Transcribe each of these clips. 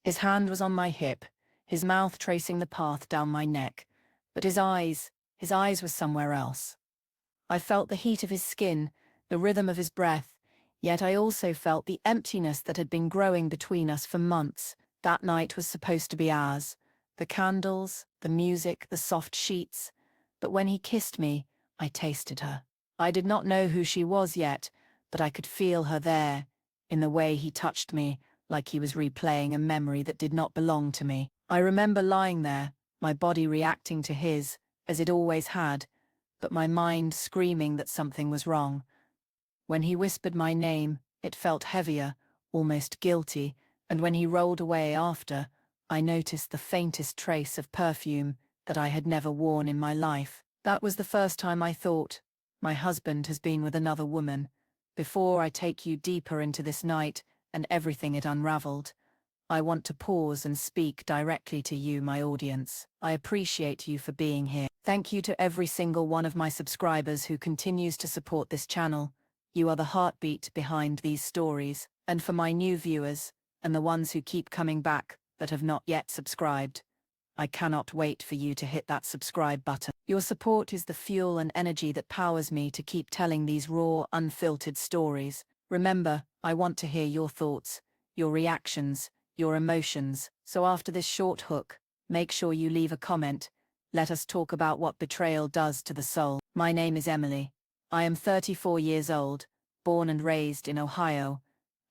His hand was on my hip, his mouth tracing the path down my neck, but his eyes were somewhere else. I felt the heat of his skin, the rhythm of his breath, yet I also felt the emptiness that had been growing between us for months. That night was supposed to be ours. The candles, the music, the soft sheets. But when he kissed me, I tasted her. I did not know who she was yet, but I could feel her there, in the way he touched me, like he was replaying a memory that did not belong to me. I remember lying there, my body reacting to his, as it always had, but my mind screaming that something was wrong. When he whispered my name, it felt heavier, almost guilty, and when he rolled away after, I noticed the faintest trace of perfume that I had never worn in my life. That was the first time I thought, my husband has been with another woman. Before I take you deeper into this night and everything it unraveled, I want to pause and speak directly to you, my audience. I appreciate you for being here. Thank you to every single one of my subscribers who continues to support this channel. You are the heartbeat behind these stories. And for my new viewers, and the ones who keep coming back but have not yet subscribed, I cannot wait for you to hit that subscribe button. Your support is the fuel and energy that powers me to keep telling these raw, unfiltered stories. Remember, I want to hear your thoughts, your reactions, your emotions. So after this short hook, make sure you leave a comment. Let us talk about what betrayal does to the soul. My name is Emily. I am 34 years old, born and raised in Ohio,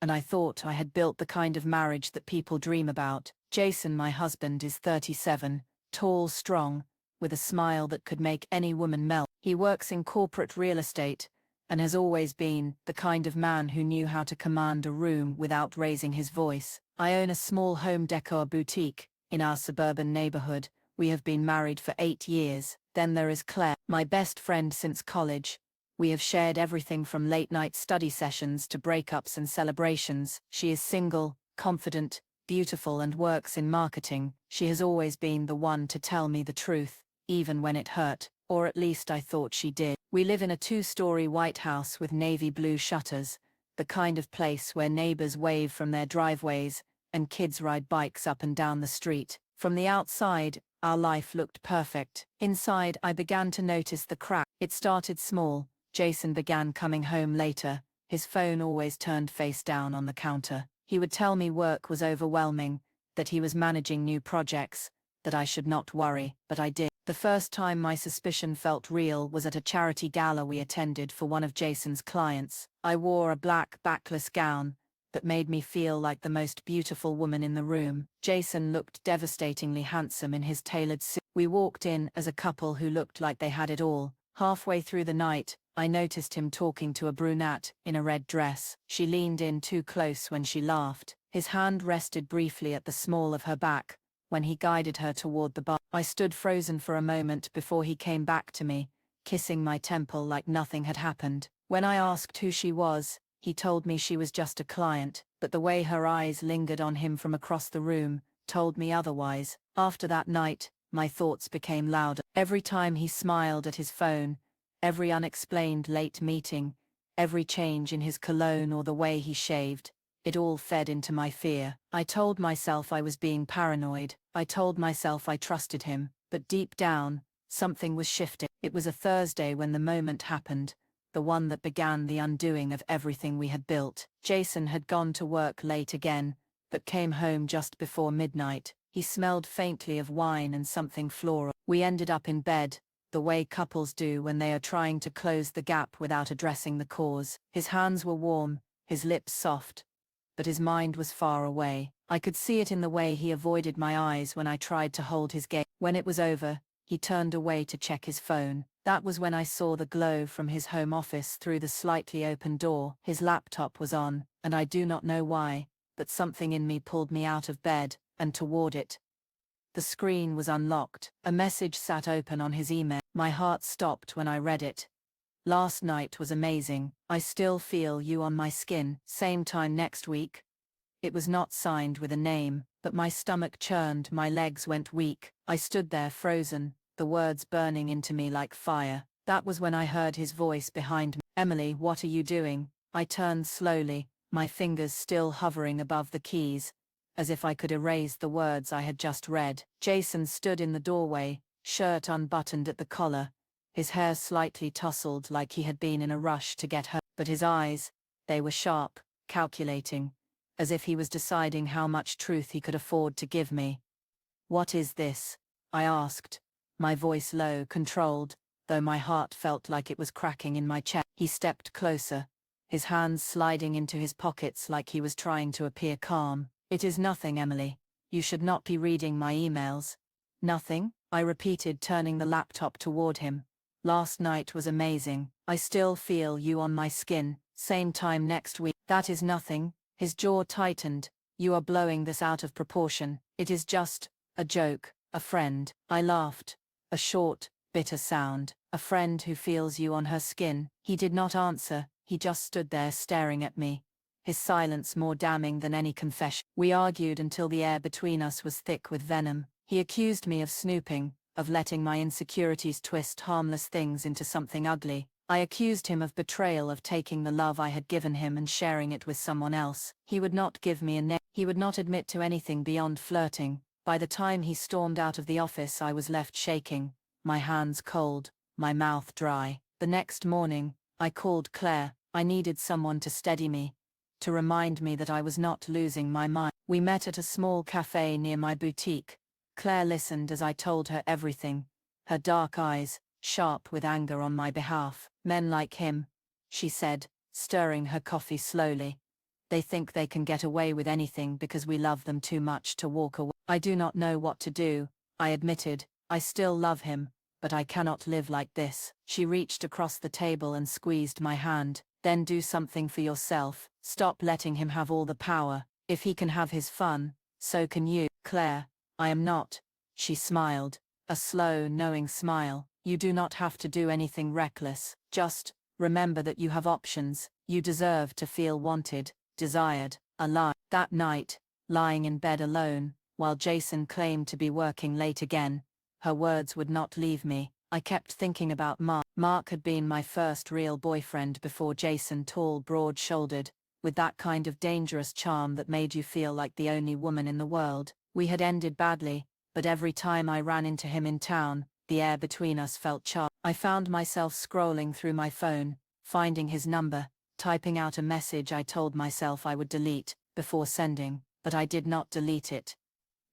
and I thought I had built the kind of marriage that people dream about. Jason, my husband, is 37, tall, strong, with a smile that could make any woman melt. He works in corporate real estate and has always been the kind of man who knew how to command a room without raising his voice. I own a small home decor boutique in our suburban neighborhood. We have been married for 8 years. Then there is Claire, my best friend since college. We have shared everything from late-night study sessions to breakups and celebrations. She is single, confident, beautiful, and works in marketing. She has always been the one to tell me the truth, even when it hurt, or at least I thought she did. We live in a 2-story white house with navy blue shutters, the kind of place where neighbors wave from their driveways and kids ride bikes up and down the street. From the outside, our life looked perfect. Inside, I began to notice the crack. It started small. Jason began coming home later, his phone always turned face down on the counter. He would tell me work was overwhelming, that he was managing new projects, that I should not worry, but I did. The first time my suspicion felt real was at a charity gala we attended for one of Jason's clients. I wore a black backless gown that made me feel like the most beautiful woman in the room. Jason looked devastatingly handsome in his tailored suit. We walked in as a couple who looked like they had it all. Halfway through the night, I noticed him talking to a brunette in a red dress. She leaned in too close when she laughed. His hand rested briefly at the small of her back when he guided her toward the bar. I stood frozen for a moment before he came back to me, kissing my temple like nothing had happened. When I asked who she was, he told me she was just a client, but the way her eyes lingered on him from across the room told me otherwise. After that night, my thoughts became louder. Every time he smiled at his phone, every unexplained late meeting, every change in his cologne or the way he shaved, it all fed into my fear. I told myself I was being paranoid. I told myself I trusted him, but deep down, something was shifting. It was a Thursday when the moment happened, the one that began the undoing of everything we had built. Jason had gone to work late again, but came home just before midnight. He smelled faintly of wine and something floral. We ended up in bed, the way couples do when they are trying to close the gap without addressing the cause. His hands were warm, his lips soft, but his mind was far away. I could see it in the way he avoided my eyes when I tried to hold his gaze. When it was over, he turned away to check his phone. That was when I saw the glow from his home office through the slightly open door. His laptop was on, and I do not know why, but something in me pulled me out of bed and toward it. The screen was unlocked. A message sat open on his email. My heart stopped when I read it. Last night was amazing. I still feel you on my skin. Same time next week. It was not signed with a name, but my stomach churned, my legs went weak. I stood there frozen, the words burning into me like fire. That was when I heard his voice behind me. Emily, what are you doing? I turned slowly, my fingers still hovering above the keys, as if I could erase the words I had just read. Jason stood in the doorway, shirt unbuttoned at the collar, his hair slightly tousled like he had been in a rush to get home. But his eyes, they were sharp, calculating, as if he was deciding how much truth he could afford to give me. "What is this?" I asked, my voice low, controlled, though my heart felt like it was cracking in my chest. He stepped closer, his hands sliding into his pockets like he was trying to appear calm. "It is nothing, Emily. You should not be reading my emails." "Nothing?" I repeated, turning the laptop toward him. "Last night was amazing. I still feel you on my skin. Same time next week." "That is nothing." His jaw tightened. "You are blowing this out of proportion. It is just a joke, a friend." I laughed. A short, bitter sound. "A friend who feels you on her skin." He did not answer, he just stood there staring at me, his silence more damning than any confession. We argued until the air between us was thick with venom. He accused me of snooping, of letting my insecurities twist harmless things into something ugly. I accused him of betrayal, of taking the love I had given him and sharing it with someone else. He would not give me a name. He would not admit to anything beyond flirting. By the time he stormed out of the office, I was left shaking, my hands cold, my mouth dry. The next morning, I called Claire. I needed someone to steady me, to remind me that I was not losing my mind. We met at a small cafe near my boutique. Claire listened as I told her everything, her dark eyes, sharp with anger on my behalf. "Men like him," she said, stirring her coffee slowly. "They think they can get away with anything because we love them too much to walk away." "I do not know what to do," I admitted. "I still love him, but I cannot live like this." She reached across the table and squeezed my hand. "Then do something for yourself. Stop letting him have all the power. If he can have his fun, so can you." "Claire, I am not." She smiled, a slow, knowing smile. "You do not have to do anything reckless. Just remember that you have options. You deserve to feel wanted, desired, alive." That night, lying in bed alone, while Jason claimed to be working late again, her words would not leave me. I kept thinking about Mark. Mark had been my first real boyfriend before Jason, tall, broad-shouldered, with that kind of dangerous charm that made you feel like the only woman in the world. We had ended badly, but every time I ran into him in town, the air between us felt charged. I found myself scrolling through my phone, finding his number, typing out a message I told myself I would delete before sending, but I did not delete it.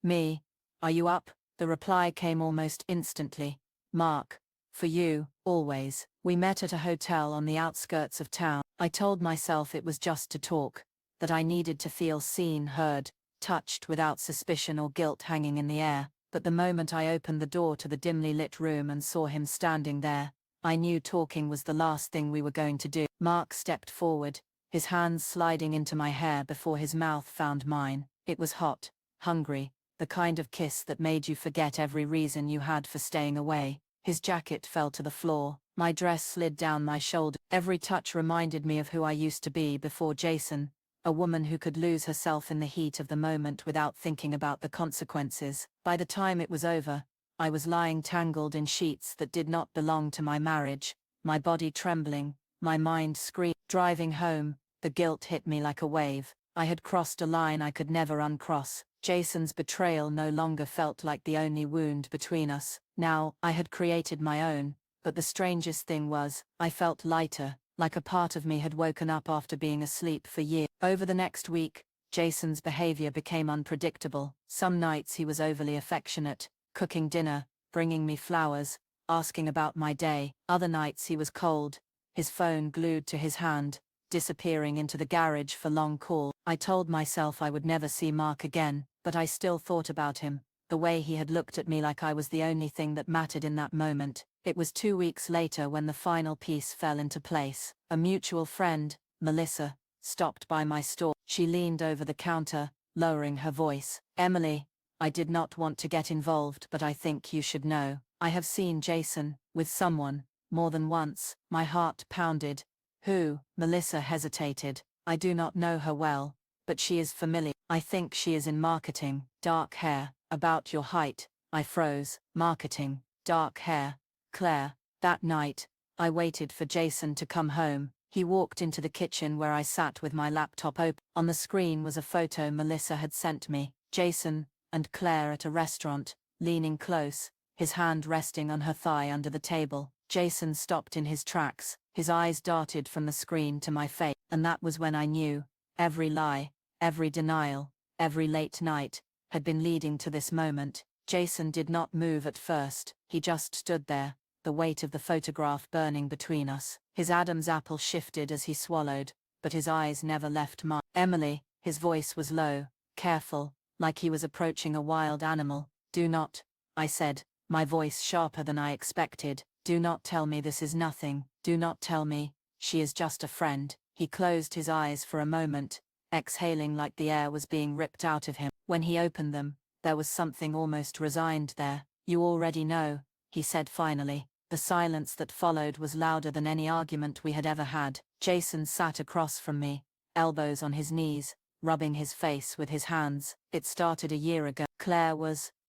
"Me, are you up?" The reply came almost instantly. "Mark, for you, always." We met at a hotel on the outskirts of town. I told myself it was just to talk, that I needed to feel seen, heard, touched without suspicion or guilt hanging in the air. But the moment I opened the door to the dimly lit room and saw him standing there, I knew talking was the last thing we were going to do. Mark stepped forward, his hands sliding into my hair before his mouth found mine. It was hot, hungry, the kind of kiss that made you forget every reason you had for staying away. His jacket fell to the floor, my dress slid down my shoulder. Every touch reminded me of who I used to be before Jason, a woman who could lose herself in the heat of the moment without thinking about the consequences. By the time it was over, I was lying tangled in sheets that did not belong to my marriage, my body trembling, my mind screaming. Driving home, the guilt hit me like a wave. I had crossed a line I could never uncross. Jason's betrayal no longer felt like the only wound between us. Now, I had created my own, but the strangest thing was, I felt lighter, like a part of me had woken up after being asleep for years. Over the next week, Jason's behavior became unpredictable. Some nights he was overly affectionate, cooking dinner, bringing me flowers, asking about my day. Other nights he was cold, his phone glued to his hand, disappearing into the garage for long calls. I told myself I would never see Mark again, but I still thought about him, the way he had looked at me like I was the only thing that mattered in that moment. It was 2 weeks later when the final piece fell into place. A mutual friend, Melissa, stopped by my store. She leaned over the counter, lowering her voice. "Emily, I did not want to get involved, but I think you should know. I have seen Jason, with someone, more than once." My heart pounded. "Who?" Melissa hesitated. "I do not know her well, but she is familiar. I think she is in marketing." "Dark hair, about your height." I froze. "Marketing, dark hair." "Claire." That night, I waited for Jason to come home, He walked into the kitchen where I sat with my laptop open. On the screen was a photo Melissa had sent me. Jason and Claire at a restaurant, leaning close, his hand resting on her thigh under the table. Jason stopped in his tracks, his eyes darted from the screen to my face, and that was when I knew. Every lie, every denial, every late night, had been leading to this moment. Jason did not move at first, he just stood there, the weight of the photograph burning between us. His Adam's apple shifted as he swallowed, but his eyes never left mine. Emily, his voice was low, careful, like he was approaching a wild animal. Do not, I said, my voice sharper than I expected. Do not tell me this is nothing. Do not tell me, she is just a friend. He closed his eyes for a moment, exhaling like the air was being ripped out of him. When he opened them, there was something almost resigned there. You already know, he said finally. The silence that followed was louder than any argument we had ever had. Jason sat across from me, elbows on his knees, rubbing his face with his hands. It started a year ago.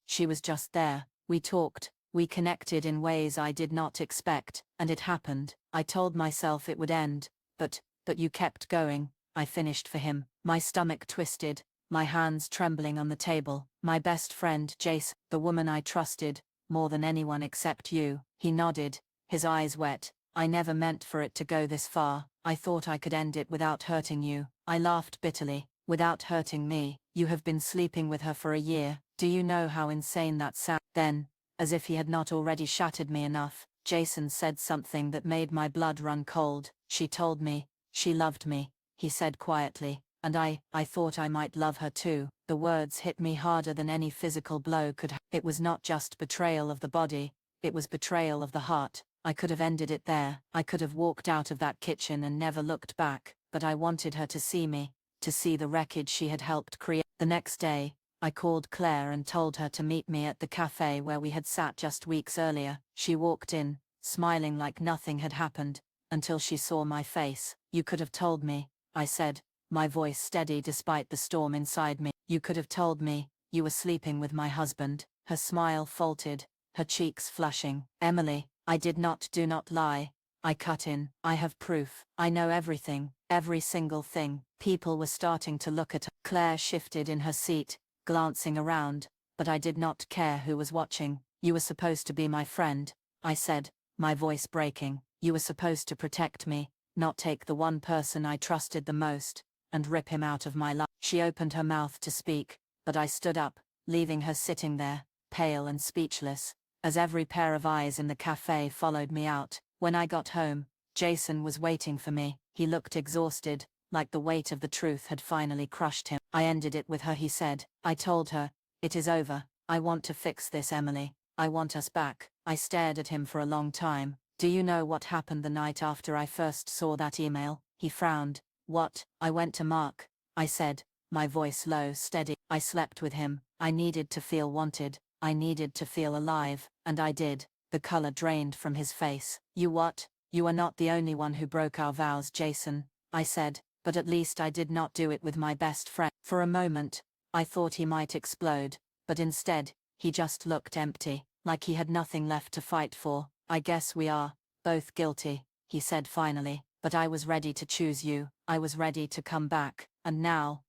She was just there. We talked, we connected in ways I did not expect, and it happened. I told myself it would end, but you kept going. I finished for him. My stomach twisted, my hands trembling on the table. My best friend, Jason, the woman I trusted, more than anyone except you. He nodded, his eyes wet. I never meant for it to go this far. I thought I could end it without hurting you. I laughed bitterly. Without hurting me. You have been sleeping with her for a year. Do you know how insane that sounds? Then, as if he had not already shattered me enough, Jason said something that made my blood run cold. She told me, she loved me, he said quietly, and I thought I might love her too. The words hit me harder than any physical blow could have. It was not just betrayal of the body, it was betrayal of the heart. I could have ended it there. I could have walked out of that kitchen and never looked back, but I wanted her to see me, to see the wreckage she had helped create. The next day, I called Claire and told her to meet me at the cafe where we had sat just weeks earlier. She walked in, smiling like nothing had happened, until she saw my face. You could have told me, I said, my voice steady despite the storm inside me. You could have told me, you were sleeping with my husband. Her smile faltered, her cheeks flushing. Emily, I did not. Do not lie. I cut in. I have proof. I know everything, every single thing. People were starting to look at her. Claire shifted in her seat, glancing around, but I did not care who was watching. You were supposed to be my friend, I said, my voice breaking. You were supposed to protect me, not take the one person I trusted the most, and rip him out of my life. She opened her mouth to speak, but I stood up, leaving her sitting there, pale and speechless, as every pair of eyes in the cafe followed me out. When I got home, Jason was waiting for me. He looked exhausted, like the weight of the truth had finally crushed him. I ended it with her, he said. I told her, it is over. I want to fix this, Emily. I want us back. I stared at him for a long time. Do you know what happened the night after I first saw that email? He frowned. What? I went to Mark, I said, my voice low, steady. I slept with him. I needed to feel wanted. I needed to feel alive, and I did. The color drained from his face. You what? You are not the only one who broke our vows, Jason, I said, but at least I did not do it with my best friend. For a moment, I thought he might explode, but instead, he just looked empty, like he had nothing left to fight for. I guess we are both guilty, he said finally, but I was ready to choose you. I was ready to come back, and now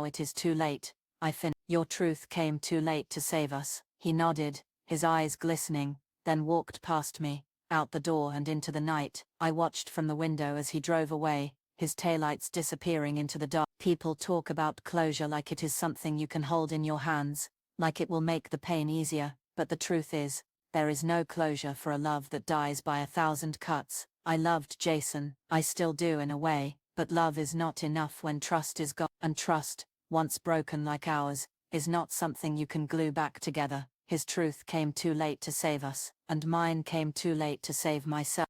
it is too late. Your truth came too late to save us. He nodded, his eyes glistening, then walked past me, out the door and into the night. I watched from the window as he drove away, his taillights disappearing into the dark. People talk about closure like it is something you can hold in your hands, like it will make the pain easier, but the truth is, there is no closure for a love that dies by 1,000 cuts. I loved Jason, I still do in a way, but love is not enough when trust is gone, and trust, once broken like ours, is not something you can glue back together. His truth came too late to save us, and mine came too late to save myself.